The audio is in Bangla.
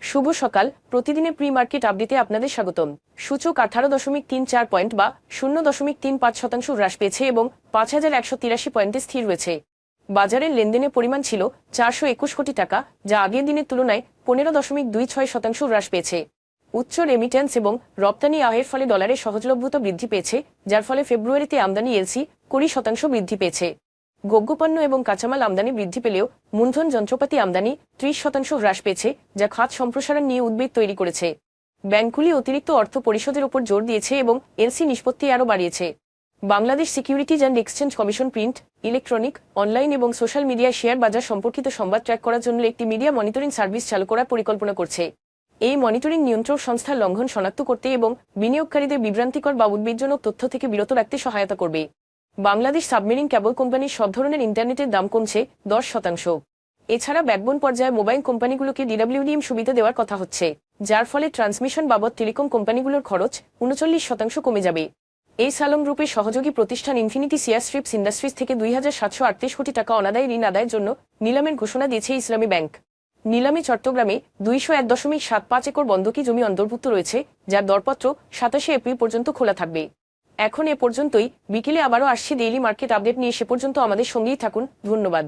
শুভ সকাল। প্রতিদিনের প্রি মার্কেট আপডেটে আপনাদের স্বাগতম। সূচক 18.34 পয়েন্ট বা 0.35% হ্রাস পেয়েছে এবং 5,183 পয়েন্টে স্থির রয়েছে। বাজারের লেনদেনের পরিমাণ ছিল 421 কোটি টাকা, যা আগের দিনের তুলনায় 15.26% হ্রাস পেয়েছে। উচ্চ রেমিটেন্স এবং রপ্তানি আয়ের ফলে ডলারের সহজলভ্যতা বৃদ্ধি পেয়েছে, যার ফলে ফেব্রুয়ারিতে আমদানি এলসি 20% বৃদ্ধি পেয়েছে। গোগ্যপণ্য এবং কাঁচামাল আমদানি বৃদ্ধি পেলেও মূলধন যন্ত্রপাতি আমদানি 30% হ্রাস পেয়েছে, যা খাত সম্প্রসারণ নিয়ে উদ্বেগ তৈরি করেছে। ব্যাংকগুলি অতিরিক্ত অর্থ পরিশোধের উপর জোর দিয়েছে এবং এলসি নিষ্পত্তি আরও বাড়িয়েছে। Bangladesh securities and exchange commission print, electronic, online এবং সোশ্যাল মিডিয়ায় শেয়ার বাজার সম্পর্কিত সংবাদ ট্র্যাক করার জন্য একটি মিডিয়া মনিটরিং সার্ভিস চালু করার পরিকল্পনা করছে। এই মনিটরিং নিয়ন্ত্রক সংস্থার লঙ্ঘন শনাক্ত করতে এবং বিনিয়োগকারীদের বিভ্রান্তিকর বা উদ্বেগজনক তথ্য থেকে বিরত রাখতে সহায়তা করবে। বাংলাদেশ সাবমেরিন কেবল কোম্পানির সব ধরনের ইন্টারনেটের দাম কমছে 10%। এছাড়া ব্যাকবোন পর্যায়ে মোবাইল কোম্পানিগুলোকে ডিডব্লিউডিএম সুবিধা দেওয়ার কথা হচ্ছে, যার ফলে ট্রান্সমিশন বাবদ টেলিকম কোম্পানিগুলোর খরচ 39% কমে যাবে। এই সালম গ্রুপের সহযোগী প্রতিষ্ঠান ইনফিনিটি সিয়ার স্ট্রিপস ইন্ডাস্ট্রিজ থেকে 2,738 কোটি টাকা অনাদায়ী ঋণ আদায়ের জন্য নিলামের ঘোষণা দিয়েছে ইসলামী ব্যাংক। নিলামে চট্টগ্রামে 201.75 একর বন্ধকি জমি অন্তর্ভুক্ত রয়েছে, যার দরপত্র 27 এপ্রিল পর্যন্ত খোলা থাকবে। এখন এ পর্যন্তই। বিকেলে আবারও আসছি ডেইলি মার্কেট আপডেট নিয়ে। সে পর্যন্ত আমাদের সঙ্গেই থাকুন। ধন্যবাদ।